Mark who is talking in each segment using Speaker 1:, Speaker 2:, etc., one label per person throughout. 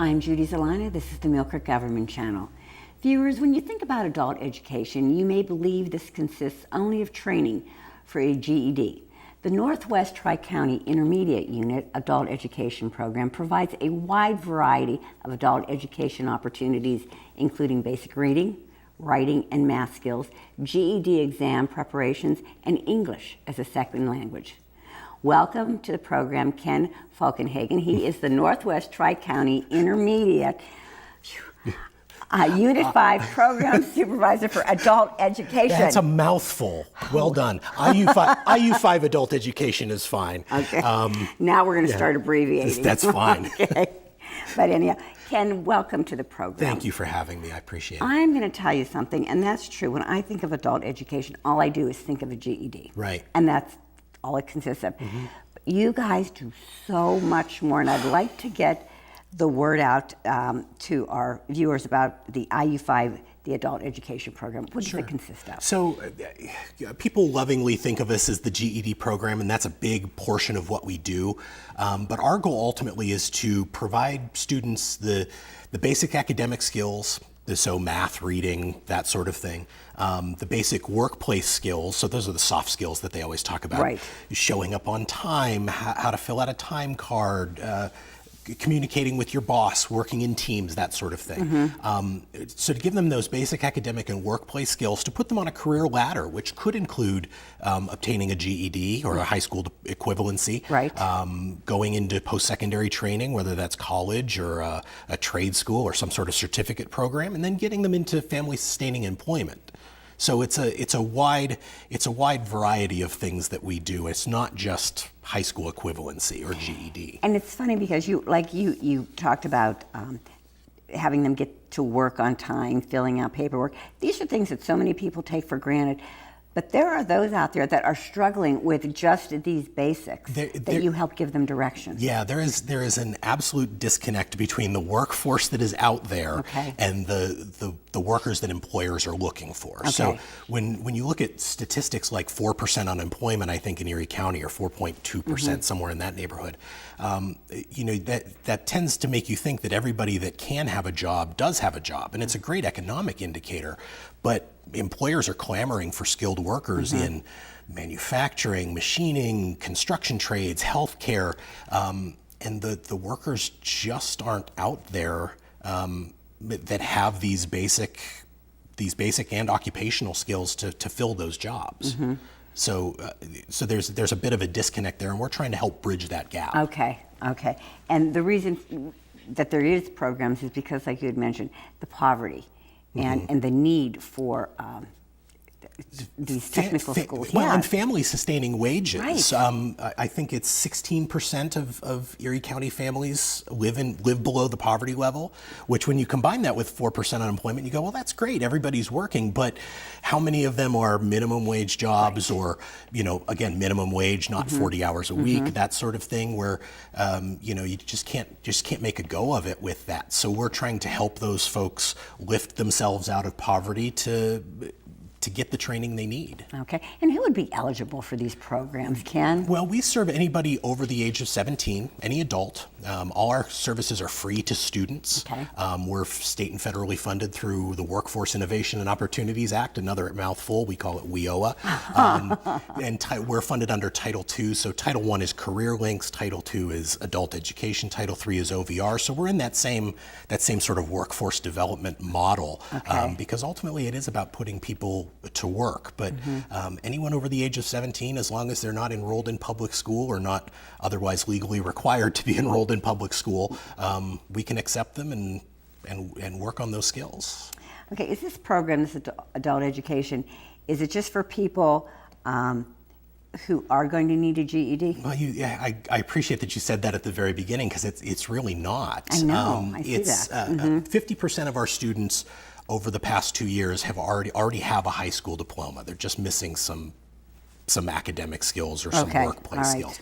Speaker 1: I'm Judy Zelina. This is the Millcreek Government Channel. Viewers, when you think about adult education, you may believe this consists only of training for a GED. The Northwest Tri-County Intermediate Unit Adult Education Program provides a wide variety of adult education opportunities, including basic reading, writing and math skills, GED exam preparations, and English as a second language. Welcome to the program, Ken Falkenhagen. He is the Northwest Tri-County Intermediate Unit 5 Program Supervisor for Adult Education.
Speaker 2: That's a mouthful. Well done. IU5 Adult Education is fine.
Speaker 1: Okay. Now we're going to start abbreviating.
Speaker 2: That's fine.
Speaker 1: Okay. But anyhow, Ken, welcome to the program.
Speaker 2: Thank you for having me. I appreciate it.
Speaker 1: I'm going to tell you something, and that's true. When I think of adult education, all I do is think of a GED.
Speaker 2: Right.
Speaker 1: And that's all it consists of. Mm-hmm. But you guys do so much more, and I'd like to get the word out to our viewers about the IU5, the Adult Education Program. What does it consist of?
Speaker 2: So people lovingly think of us as the GED program, and that's a big portion of what we do. But our goal ultimately is to provide students the basic academic skills, so math, reading, that sort of thing. The basic workplace skills, so those are the soft skills that they always talk about.
Speaker 1: Right.
Speaker 2: Showing up on time, how to fill out a time card, communicating with your boss, working in teams, that sort of thing. Mm-hmm. So to give them those basic academic and workplace skills to put them on a career ladder, which could include obtaining a GED or a high school equivalency,
Speaker 1: right.
Speaker 2: Going into post-secondary training, whether that's college or a trade school or some sort of certificate program, and then getting them into family-sustaining employment. So it's a wide variety of things that we do. It's not just high school equivalency or GED.
Speaker 1: And it's funny because you talked about having them get to work on time, filling out paperwork. These are things that so many people take for granted. But there are those out there that are struggling with just these basics that you help give them direction.
Speaker 2: Yeah, there is an absolute disconnect between the workforce that is out there and the workers that employers are looking for. Okay. So when you look at statistics like 4% unemployment, I think in Erie County, or 4.2%, somewhere in that neighborhood, that tends to make you think that everybody that can have a job does have a job, and it's a great economic indicator. But employers are clamoring for skilled workers in manufacturing, machining, construction trades, healthcare, and the workers just aren't out there that have these basic and occupational skills to fill those jobs. Mm-hmm. So there's a bit of a disconnect there, and we're trying to help bridge that gap.
Speaker 1: Okay. And the reason that there is programs is because, like you had mentioned, the poverty. And the need for these technical schools.
Speaker 2: Well, and family-sustaining wages.
Speaker 1: Right.
Speaker 2: I think it's 16% of Erie County families live below the poverty level, which when you combine that with 4% unemployment, you go, well, that's great, everybody's working, but how many of them are minimum wage jobs or, again, minimum wage, not 40 hours a week, that sort of thing, where, you just can't make a go of it with that. So we're trying to help those folks lift themselves out of poverty to get the training they need.
Speaker 1: Okay, and who would be eligible for these programs, Ken?
Speaker 2: Well, we serve anybody over the age of 17, any adult. All our services are free to students.
Speaker 1: Okay.
Speaker 2: We're state and federally funded through the Workforce Innovation and Opportunities Act, another mouthful, we call it WIOA. And we're funded under Title II, so Title I is Career Links, Title II is Adult Education, Title III is OVR, so we're in that same sort of workforce development model, because ultimately it is about putting people to work, but anyone over the age of 17, as long as they're not enrolled in public school or not otherwise legally required to be enrolled in public school, we can accept them and work on those skills.
Speaker 1: Okay, is this program, this adult education, is it just for people who are going to need a GED?
Speaker 2: Well, I appreciate that you said that at the very beginning, because it's really not.
Speaker 1: I know, I see that.
Speaker 2: 50% of our students over the past 2 years have already have a high school diploma. They're just missing some some academic skills or some
Speaker 1: Okay,
Speaker 2: workplace
Speaker 1: all right.
Speaker 2: skills.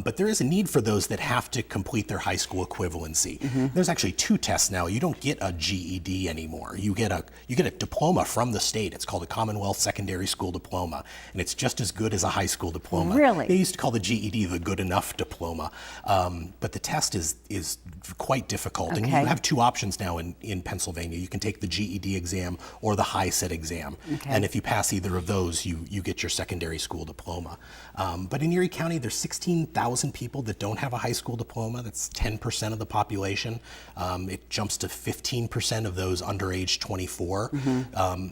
Speaker 2: But there is a need for those that have to complete their high school equivalency. There's actually 2 tests now. You don't get a GED anymore. You get a diploma from the state. It's called a Commonwealth Secondary School Diploma, and it's just as good as a high school diploma.
Speaker 1: Really?
Speaker 2: They used to call the GED the good enough diploma, but the test is quite difficult. And you
Speaker 1: Okay.
Speaker 2: have 2 options now in Pennsylvania. You can take the GED exam or the HiSET exam,
Speaker 1: Okay.
Speaker 2: and if you pass either of those, you get your secondary school diploma. But in Erie County, there's 16,000 people that don't have a high school diploma. That's 10% of the population. It jumps to 15% of those under age 24.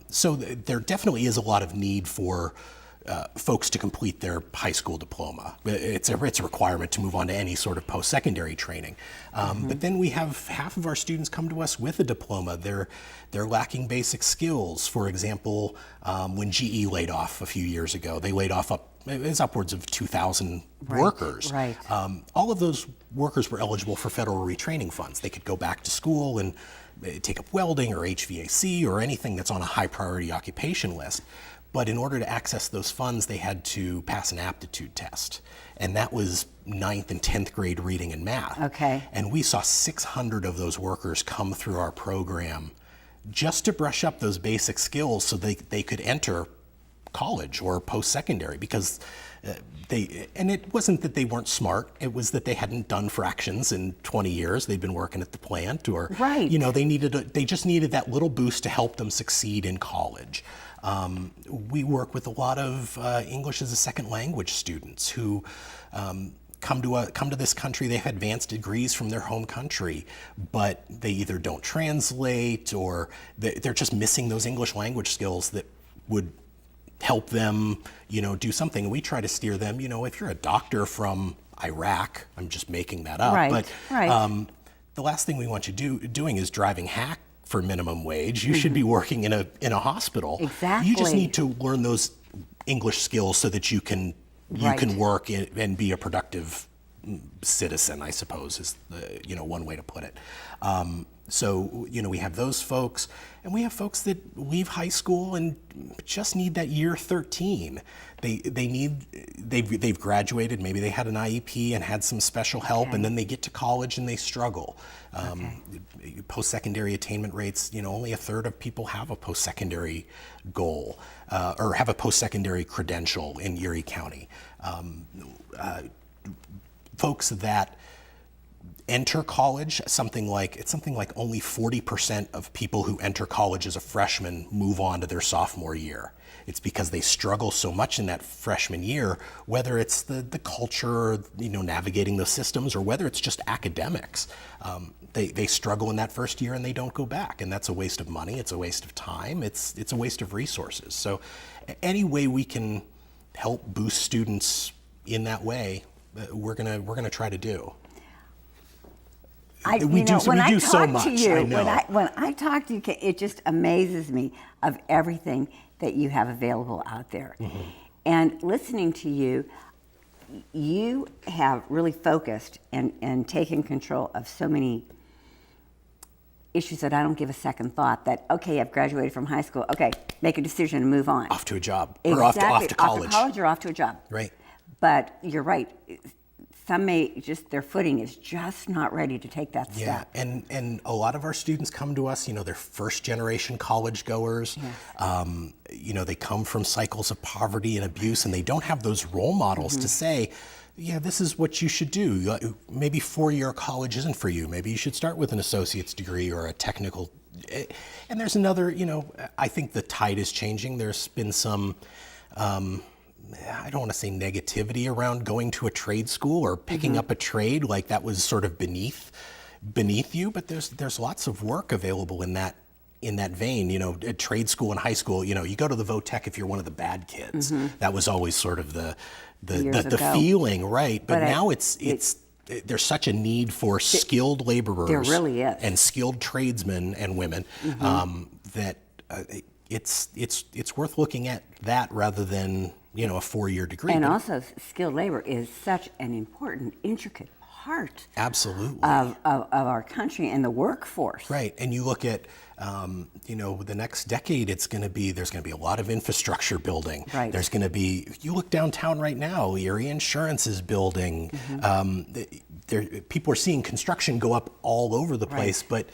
Speaker 2: So there definitely is a lot of need for folks to complete their high school diploma. It's a requirement to move on to any sort of post-secondary training. But then we have half of our students come to us with a diploma. They're lacking basic skills. For example, when GE laid off a few years ago, they laid off upwards of 2,000 workers.
Speaker 1: Right.
Speaker 2: All of those workers were eligible for federal retraining funds. They could go back to school and take up welding or HVAC or anything that's on a high priority occupation list. But in order to access those funds, they had to pass an aptitude test. And that was 9th and 10th grade reading and math.
Speaker 1: Okay.
Speaker 2: And we saw 600 of those workers come through our program just to brush up those basic skills so they could enter college or post-secondary, because and it wasn't that they weren't smart, it was that they hadn't done fractions in 20 years. They'd been working at the plant, or
Speaker 1: Right.
Speaker 2: they just needed that little boost to help them succeed in college. We work with a lot of English as a second language students who come to this country. They have advanced degrees from their home country, but they either don't translate or they're just missing those English language skills that would help them, do something. We try to steer them, if you're a doctor from Iraq, I'm just making that up,
Speaker 1: Right,
Speaker 2: but
Speaker 1: right.
Speaker 2: the last thing we want you doing is driving hack for minimum wage. You should be working in a hospital.
Speaker 1: Exactly.
Speaker 2: You just need to learn those English skills so that you can
Speaker 1: Right.
Speaker 2: work and be a productive citizen, I suppose, is one way to put it. So we have those folks, and we have folks that leave high school and just need that year 13. They've graduated, maybe they had an IEP and had some special help,
Speaker 1: Okay.
Speaker 2: and then they get to college and they struggle. Post-secondary attainment rates, only a third of people have a post-secondary goal or have a post-secondary credential in Erie County. Folks that enter college, something like only 40% of people who enter college as a freshman move on to their sophomore year. It's because they struggle so much in that freshman year, whether it's the culture, navigating those systems, or whether it's just academics. They struggle in that first year and they don't go back, and that's a waste of money. It's a waste of time. It's a waste of resources. So, any way we can help boost students in that way, we're gonna try to do. We do so much. I know.
Speaker 1: When I talk to you, it just amazes me of everything that you have available out there.
Speaker 2: Mm-hmm.
Speaker 1: And listening to you, you have really focused and taken control of so many issues that I don't give a second thought. That, okay, I've graduated from high school. Okay, make a decision and move on.
Speaker 2: Off to a job,
Speaker 1: Exactly.
Speaker 2: or off to college.
Speaker 1: Off to college or off to a job.
Speaker 2: Right.
Speaker 1: But you're right. Some may just, their footing is just not ready to take that
Speaker 2: Yeah,
Speaker 1: step.
Speaker 2: and a lot of our students come to us, they're first generation college goers.
Speaker 1: Yes.
Speaker 2: They come from cycles of poverty and abuse, and they don't have those role models to say, yeah, this is what you should do. Maybe 4-year college isn't for you. Maybe you should start with an associate's degree or a technical. And there's another, I think the tide is changing. There's been some, I don't want to say negativity around going to a trade school or picking up a trade, like that was sort of beneath you, but there's lots of work available in that vein. At trade school and high school, you go to the VOTEC if you're one of the bad kids. That was always sort of the feeling, right? But now there's such a need for skilled laborers.
Speaker 1: There really is.
Speaker 2: And skilled tradesmen and women that it's worth looking at that rather than a 4-year degree.
Speaker 1: And also, skilled labor is such an important, intricate part
Speaker 2: Absolutely.
Speaker 1: of our country and the workforce.
Speaker 2: Right, and you look at, the next decade, there's going to be a lot of infrastructure building.
Speaker 1: Right.
Speaker 2: There's going to be, you look downtown right now, Erie Insurance is building. People are seeing construction go up all over the place, but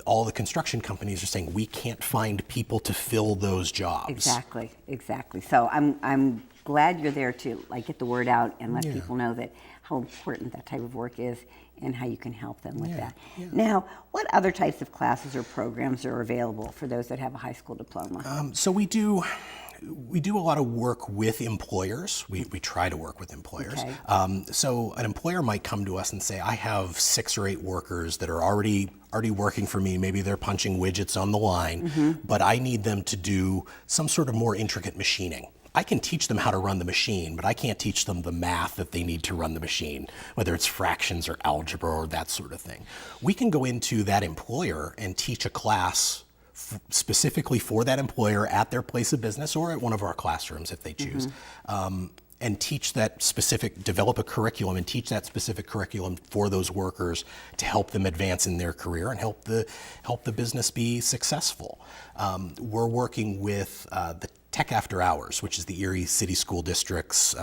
Speaker 2: all the construction companies are saying we can't find people to fill those jobs.
Speaker 1: Exactly. So I'm glad you're there to get the word out and let people know that how important that type of work is and how you can help them with that. Yeah. Now, what other types of classes or programs are available for those that have a high school diploma?
Speaker 2: So we do a lot of work with employers. We try to work with employers.
Speaker 1: Okay.
Speaker 2: So an employer might come to us and say, I have 6 or 8 workers that are already working for me. Maybe they're punching widgets on the line, but I need them to do some sort of more intricate machining. I can teach them how to run the machine, but I can't teach them the math that they need to run the machine, whether it's fractions or algebra or that sort of thing. We can go into that employer and teach a class specifically for that employer at their place of business or at one of our classrooms if they choose, and develop a curriculum and teach that specific curriculum for those workers to help them advance in their career and help the business be successful. We're working with the Tech After Hours, which is the Erie City School District's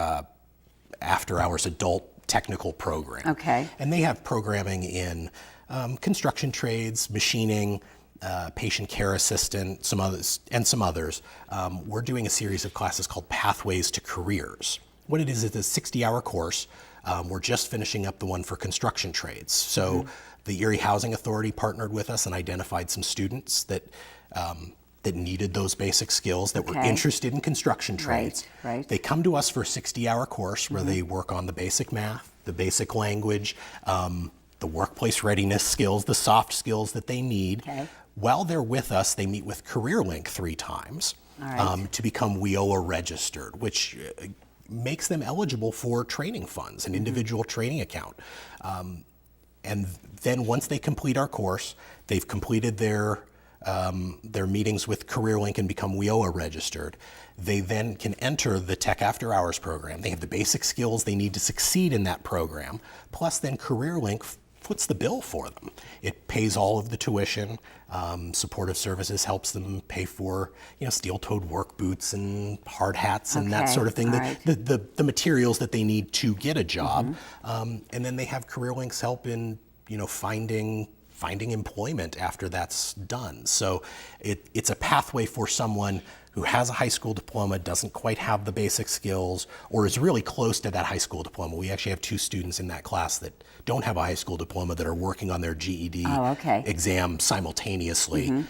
Speaker 2: after hours adult technical program.
Speaker 1: Okay.
Speaker 2: And they have programming in construction trades, machining, patient care assistant, some others. We're doing a series of classes called Pathways to Careers. What it is a 60-hour course. We're just finishing up the one for construction trades. So the Erie Housing Authority partnered with us and identified some students that needed those basic skills, that were interested in construction trades.
Speaker 1: Right.
Speaker 2: They come to us for a 60-hour course where they work on the basic math, the basic language, the workplace readiness skills, the soft skills that they need.
Speaker 1: Okay.
Speaker 2: While they're with us, they meet with CareerLink 3 times to become WIOA registered, which makes them eligible for training funds, an individual training account. And then once they complete our course, they've completed their meetings with CareerLink and become WIOA registered. They then can enter the Tech After Hours program. They have the basic skills they need to succeed in that program, plus then CareerLink foots the bill for them. It pays all of the tuition. Supportive Services helps them pay for, steel-toed work boots and hard hats and that sort of thing. The materials that they need to get a job. And then they have CareerLink's help in, finding employment after that's done. So it's a pathway for someone who has a high school diploma, doesn't quite have the basic skills, or is really close to that high school diploma. We actually have 2 students in that class that don't have a high school diploma that are working on their GED exam simultaneously,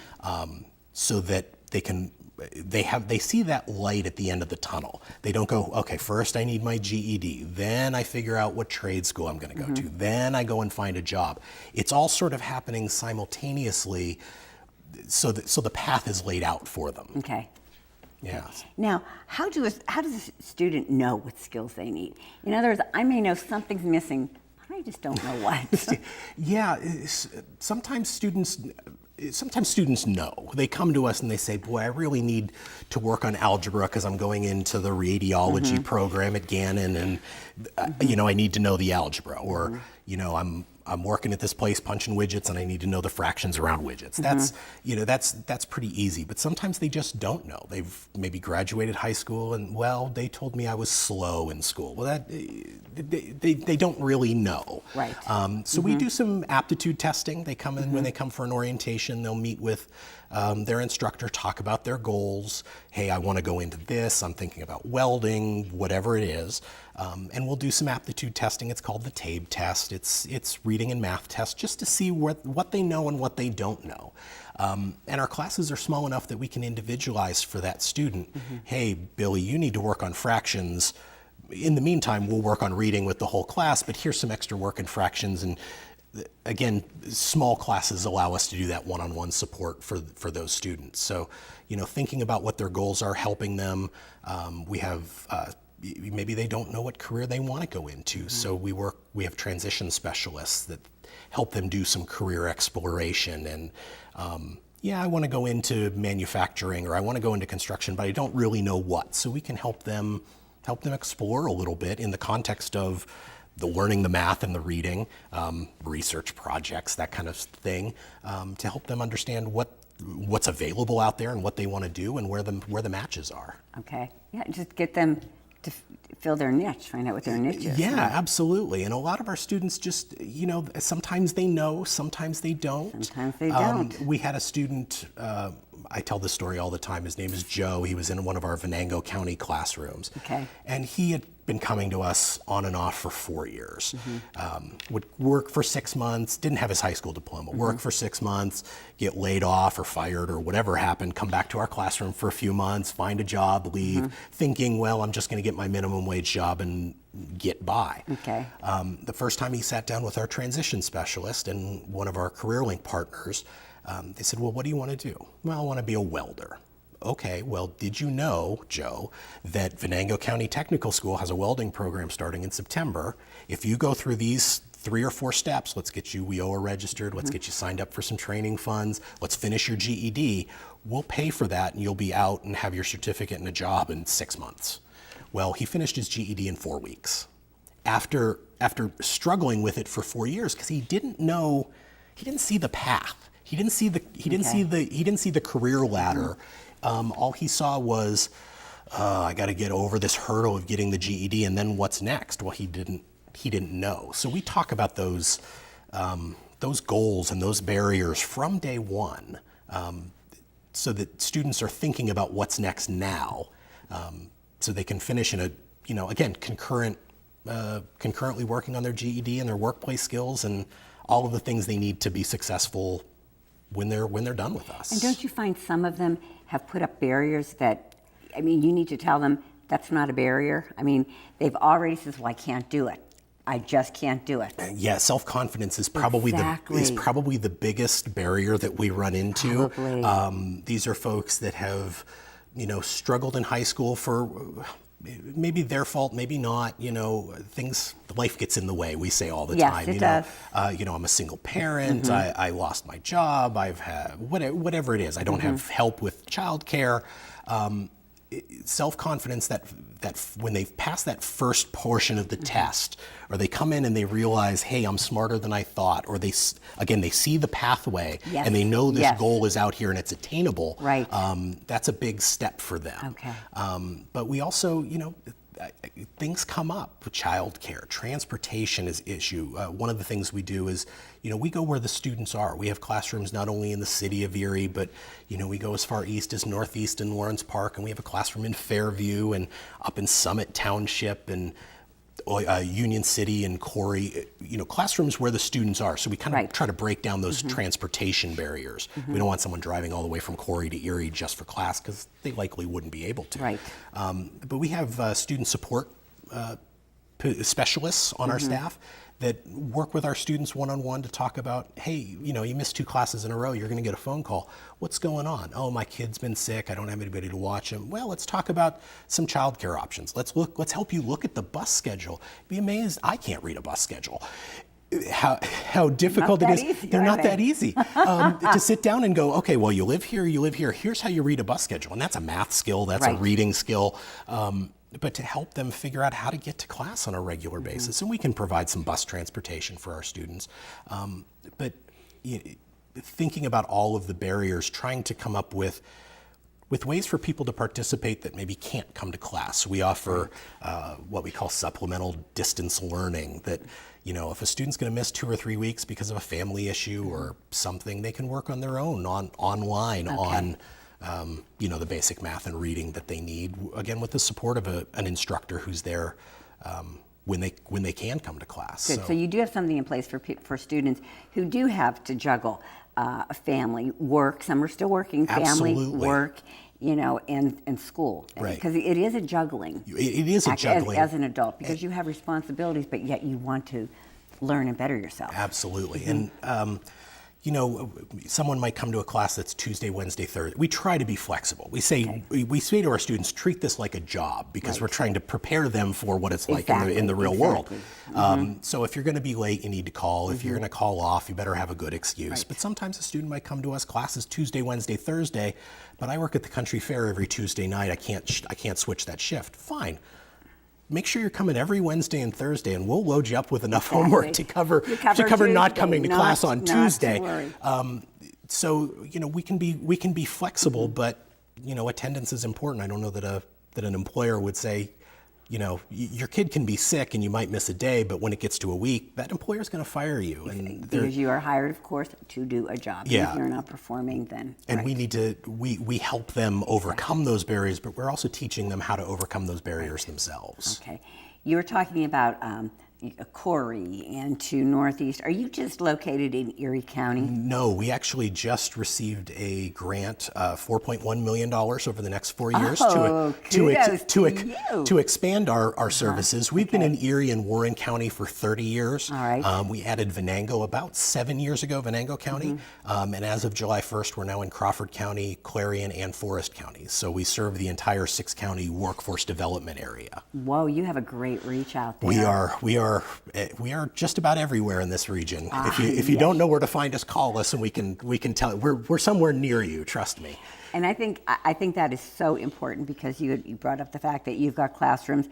Speaker 2: so that they see that light at the end of the tunnel. They don't go, okay, first I need my GED, then I figure out what trade school I'm going to go to, then I go and find a job. It's all sort of happening simultaneously, so the path is laid out for them.
Speaker 1: Okay.
Speaker 2: Yeah.
Speaker 1: Now, how does a student know what skills they need? In other words, I may know something's missing, but I just don't know what.
Speaker 2: Yeah, sometimes students know. They come to us and they say, boy, I really need to work on algebra because I'm going into the radiology program at Gannon, and I need to know the algebra. Or I'm working at this place punching widgets and I need to know the fractions around widgets. That's pretty easy. But sometimes they just don't know. They've maybe graduated high school and, well, they told me I was slow in school. Well, they don't really know.
Speaker 1: Right.
Speaker 2: So we do some aptitude testing. They come in when they come for an orientation. They'll meet with their instructor, talk about their goals. Hey, I want to go into this. I'm thinking about welding, whatever it is. And we'll do some aptitude testing. It's called the TABE test. It's reading and math test, just to see what they know and what they don't know. And our classes are small enough that we can individualize for that student. Hey, Billy, you need to work on fractions. In the meantime, we'll work on reading with the whole class, but here's some extra work in fractions. And again, small classes allow us to do that one-on-one support for those students. So, thinking about what their goals are, helping them. We have maybe they don't know what career they want to go into. So we have transition specialists that help them do some career exploration. And I want to go into manufacturing, or I want to go into construction, but I don't really know what. So we can help them explore a little bit in the context of the learning the math and the reading, research projects, that kind of thing, to help them understand what's available out there and what they want to do and where the matches are.
Speaker 1: Okay. Yeah, just get them to fill their niche, find out what their niche is.
Speaker 2: Yeah, absolutely. And a lot of our students just, sometimes they know, sometimes they don't.
Speaker 1: Sometimes they don't.
Speaker 2: We had a student, I tell this story all the time. His name is Joe. He was in one of our Venango County classrooms.
Speaker 1: Okay.
Speaker 2: And he had been coming to us on and off for 4 years. Would work for 6 months, didn't have his high school diploma, work for 6 months, get laid off or fired or whatever happened, come back to our classroom for a few months, find a job, leave, thinking, well, I'm just going to get my minimum wage job and get by.
Speaker 1: Okay.
Speaker 2: The first time he sat down with our transition specialist and one of our CareerLink partners, they said, well, what do you want to do? Well, I want to be a welder. Okay, well, did you know, Joe, that Venango County Technical School has a welding program starting in September? If you go through these 3 or 4 steps, let's get you WIOA registered, let's get you signed up for some training funds, let's finish your GED, we'll pay for that and you'll be out and have your certificate and a job in 6 months. Well, he finished his GED in 4 weeks. After struggling with it for 4 years, because he didn't see the path. He didn't see the career ladder. All he saw was, I got to get over this hurdle of getting the GED, and then what's next? Well, he didn't know. So we talk about those goals and those barriers from day one, so that students are thinking about what's next now, so they can finish in again, concurrently working on their GED and their workplace skills and all of the things they need to be successful when they're done with us.
Speaker 1: And don't you find some of them have put up barriers that, you need to tell them that's not a barrier? They've already said, well, I can't do it. I just can't do it.
Speaker 2: Yeah, self-confidence is probably the biggest barrier that we run into.
Speaker 1: Probably.
Speaker 2: These are folks that have, struggled in high school for maybe their fault, maybe not, life gets in the way, we say all the time.
Speaker 1: Yes, it does.
Speaker 2: I'm a single parent, I lost my job, I've had, whatever it is, I don't have help with childcare. Self-confidence that when they've passed that first portion of the test, or they come in and they realize, hey, I'm smarter than I thought, or they see the pathway,
Speaker 1: yes.
Speaker 2: and they know this goal is out here and it's attainable.
Speaker 1: Right.
Speaker 2: That's a big step for them.
Speaker 1: Okay.
Speaker 2: But we also, things come up with childcare. Transportation is issue. One of the things we do is, we go where the students are. We have classrooms not only in the city of Erie, but, we go as far east as Northeast and Lawrence Park, and we have a classroom in Fairview and up in Summit Township and Union City and Corey, classrooms where the students are. So we kind of try to break down those transportation barriers. We don't want someone driving all the way from Corey to Erie just for class, because they likely wouldn't be able to.
Speaker 1: Right.
Speaker 2: But we have student support specialists on our staff that work with our students one-on-one to talk about, hey, you missed 2 classes in a row, you're going to get a phone call. What's going on? Oh, my kid's been sick, I don't have anybody to watch him. Well, let's talk about some childcare options. Let's help you look at the bus schedule. Be amazed, I can't read a bus schedule. How difficult it is. They're not that easy. To sit down and go, okay, well, you live here, here's how you read a bus schedule. And that's a math skill, that's a reading skill. But to help them figure out how to get to class on a regular basis. And we can provide some bus transportation for our students. But thinking about all of the barriers, trying to come up with ways for people to participate that maybe can't come to class. We offer what we call supplemental distance learning, that if a student's going to miss 2 or 3 weeks because of a family issue or something, they can work on their own online on the basic math and reading that they need, again, with the support of an instructor who's there when they can come to class.
Speaker 1: Good. So you do have something in place for students who do have to juggle a family, work. Some are still working, family,
Speaker 2: Absolutely.
Speaker 1: work, and school.
Speaker 2: Right.
Speaker 1: Because it is a juggling.
Speaker 2: It is a juggling.
Speaker 1: As an adult, because you have responsibilities, but yet you want to learn and better yourself.
Speaker 2: Absolutely. And someone might come to a class that's Tuesday, Wednesday, Thursday. We try to be flexible. We say to our students, treat this like a job, because we're trying to prepare them for what it's like in the real world. So if you're going to be late, you need to call. If you're going to call off, you better have a good excuse. But sometimes a student might come to us, classes Tuesday, Wednesday, Thursday, but I work at the country fair every Tuesday night. I can't switch that shift. Fine. make sure you're coming every Wednesday and Thursday, and we'll load you up with enough
Speaker 1: Exactly.
Speaker 2: homework to cover not
Speaker 1: Tuesday,
Speaker 2: coming to class on
Speaker 1: not
Speaker 2: Tuesday.
Speaker 1: to worry.
Speaker 2: So we can be flexible, but attendance is important. I don't know that an employer would say, your kid can be sick and you might miss a day, but when it gets to a week, that employer's going to fire you. And
Speaker 1: because you are hired, of course, to do a job.
Speaker 2: Yeah.
Speaker 1: And if you're not performing, then
Speaker 2: and
Speaker 1: right.
Speaker 2: we need to we help them overcome those barriers, but we're also teaching them how to overcome those barriers themselves.
Speaker 1: Okay. You were talking about Corey and to Northeast. Are you just located in Erie County?
Speaker 2: No, we actually just received a grant, $4.1 million over the next 4 years to expand our services. We've been in Erie and Warren County for 30 years.
Speaker 1: All right.
Speaker 2: We added Venango about 7 years ago, Venango County. And as of July 1st, we're now in Crawford County, Clarion, and Forest counties. So we serve the entire 6-county workforce development area.
Speaker 1: Whoa, you have a great reach out there.
Speaker 2: We are just about everywhere in this region. If you don't know where to find us, call us and we can tell you. We're somewhere near you. Trust me.
Speaker 1: And I think that is so important because you brought up the fact that you've got classrooms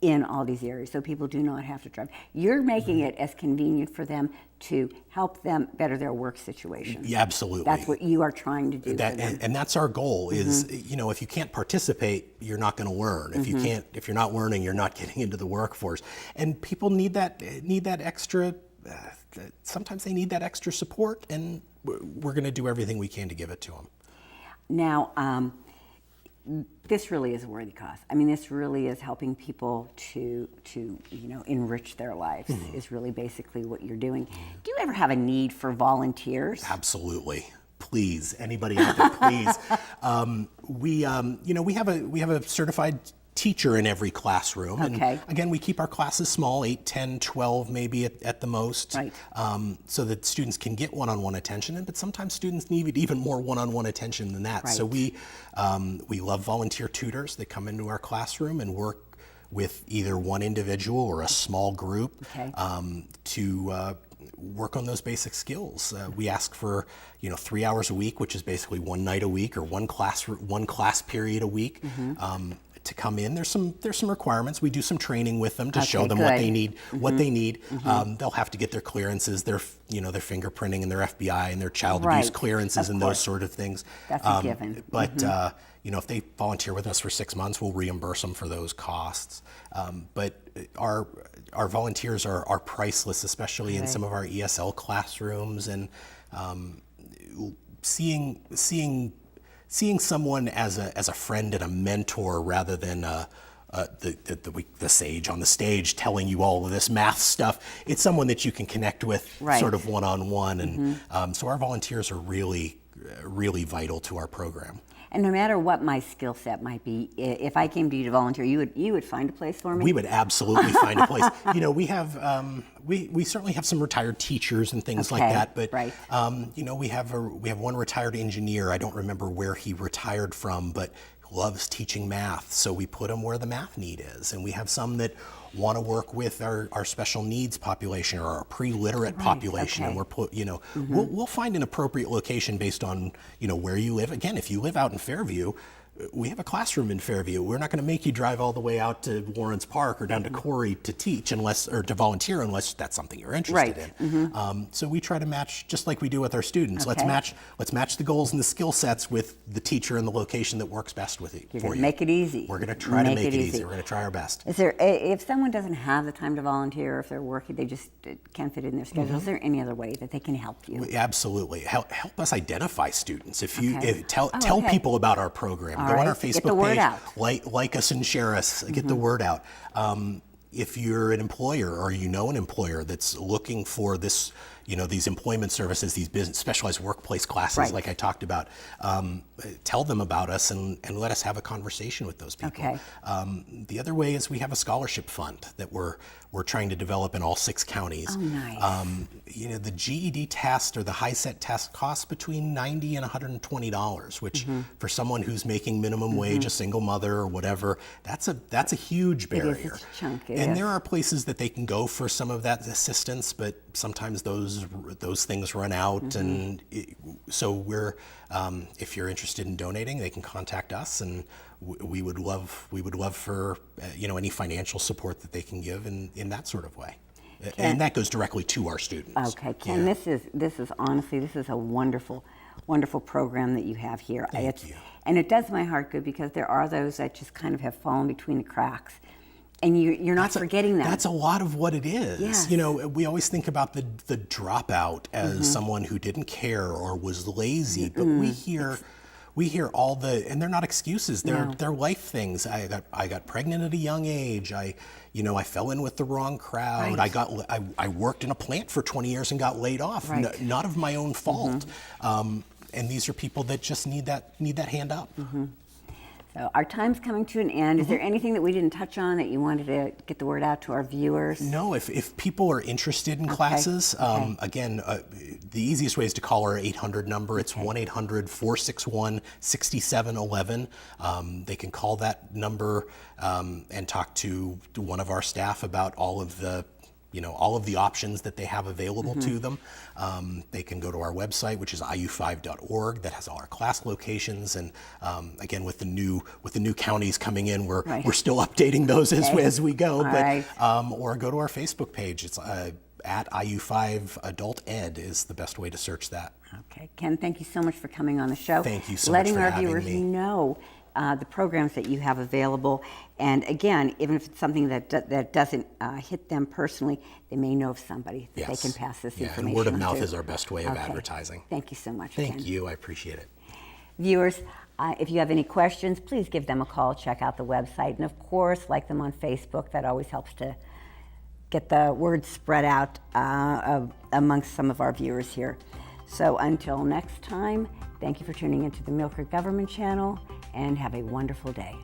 Speaker 1: in all these areas, so people do not have to drive. You're making it as convenient for them to help them better their work situation.
Speaker 2: Yeah, absolutely.
Speaker 1: That's what you are trying to do for them.
Speaker 2: And that's our goal. Is if you can't participate, you're not going to learn. If you're not learning, you're not getting into the workforce. And people need that extra. Sometimes they need that extra support, and we're going to do everything we can to give it to them.
Speaker 1: Now, this really is a worthy cause. I mean, this really is helping people to enrich their lives. Is really basically what you're doing. Do you ever have a need for volunteers?
Speaker 2: Absolutely. Please, anybody out there, please. We have a certified teacher in every classroom.
Speaker 1: Okay.
Speaker 2: And again, we keep our classes small, 8, 10, 12 maybe at the most,
Speaker 1: right.
Speaker 2: So that students can get one-on-one attention. But sometimes students need even more one-on-one attention than that.
Speaker 1: Right.
Speaker 2: So we love volunteer tutors that come into our classroom and work with either one individual or a small group to work on those basic skills. We ask for 3 hours a week, which is basically one night a week or one class period a week. To come in. There's some requirements. We do some training with them to show them what they need. They'll have to get their clearances, their fingerprinting and their FBI and their child abuse clearances and those sort of things.
Speaker 1: That's a given.
Speaker 2: But if they volunteer with us for 6 months, we'll reimburse them for those costs. But our volunteers are priceless, especially in some of our ESL classrooms, and seeing someone as a friend and a mentor rather than the sage on the stage telling you all of this math stuff. It's someone that you can connect with sort of one-on-one. And so our volunteers are really, really vital to our program.
Speaker 1: And no matter what my skill set might be, if I came to you to volunteer, you would find a place for me?
Speaker 2: We would absolutely find a place. We have we certainly have some retired teachers and things like that, but we have one retired engineer. I don't remember where he retired from, but loves teaching math, so we put him where the math need is. And we have some that want to work with our special needs population or our pre-literate population, and we'll find an appropriate location based on where you live. Again, if you live out in Fairview, we have a classroom in Fairview. We're not going to make you drive all the way out to Warrens Park or down to Corey to teach or to volunteer unless that's something you're interested in. So we try to match just like we do with our students. Let's match the goals and the skill sets with the teacher and the location that works best with it.
Speaker 1: You're going to make it easy.
Speaker 2: We're going to try to make it easy. We're going to try our best.
Speaker 1: Is there, if someone doesn't have the time to volunteer, or if they're working, they just can't fit in their schedule, is there any other way that they can help you?
Speaker 2: Absolutely. Help us identify students. Tell people about our program. Go on our Facebook page, like us and share us, get the word out. If you're an employer or an employer that's looking for this, these employment services, these specialized workplace classes like I talked about, tell them about us and let us have a conversation with those people. The other way is we have a scholarship fund that we're trying to develop in all 6 counties.
Speaker 1: Oh, nice.
Speaker 2: The GED test or the HiSET test costs between $90 and $120, which for someone who's making minimum wage, a single mother or whatever, that's a huge barrier.
Speaker 1: It is, it's a chunk,
Speaker 2: and there are places that they can go for some of that assistance, but sometimes those things run out, and so we're if you're interested in donating, they can contact us, and we would love for any financial support that they can give in that sort of way. And that goes directly to our students.
Speaker 1: Okay, Ken, this is honestly, this is a wonderful program that you have here.
Speaker 2: Thank you.
Speaker 1: And it does my heart good, because there are those that just kind of have fallen between the cracks. And you're not forgetting that.
Speaker 2: That's a lot of what it is.
Speaker 1: Yes.
Speaker 2: We always think about the dropout as someone who didn't care or was lazy, but we hear all and they're not excuses. They're life things. I got pregnant at a young age. I fell in with the wrong crowd.
Speaker 1: Right.
Speaker 2: I worked in a plant for 20 years and got laid off.
Speaker 1: Right.
Speaker 2: Not of my own fault. And these are people that just need that hand up.
Speaker 1: So our time's coming to an end. Is there anything that we didn't touch on that you wanted to get the word out to our viewers?
Speaker 2: No, if people are interested in classes, again, the easiest way is to call our 800 number. It's 1-800-461-6711. They can call that number and talk to one of our staff about all of the options that they have available to them. They can go to our website, which is IU5.org, that has all our class locations. And again, with the new counties coming in, we're still updating those as we go. Or go to our Facebook page. It's at IU5 Adult Ed is the best way to search that.
Speaker 1: Okay, Ken, thank you so much for coming on the show.
Speaker 2: Thank you so much for having me.
Speaker 1: Letting our viewers know the programs that you have available. And again, even if it's something that doesn't hit them personally, they may know of somebody that they can pass this information
Speaker 2: and word of
Speaker 1: on
Speaker 2: mouth
Speaker 1: to.
Speaker 2: is our best way of advertising.
Speaker 1: Thank you so much, Ken.
Speaker 2: Thank you. I appreciate it.
Speaker 1: Viewers, if you have any questions, please give them a call. Check out the website. And of course, like them on Facebook. That always helps to get the word spread out amongst some of our viewers here. So until next time, thank you for tuning into the Millcreek Government Channel, and have a wonderful day.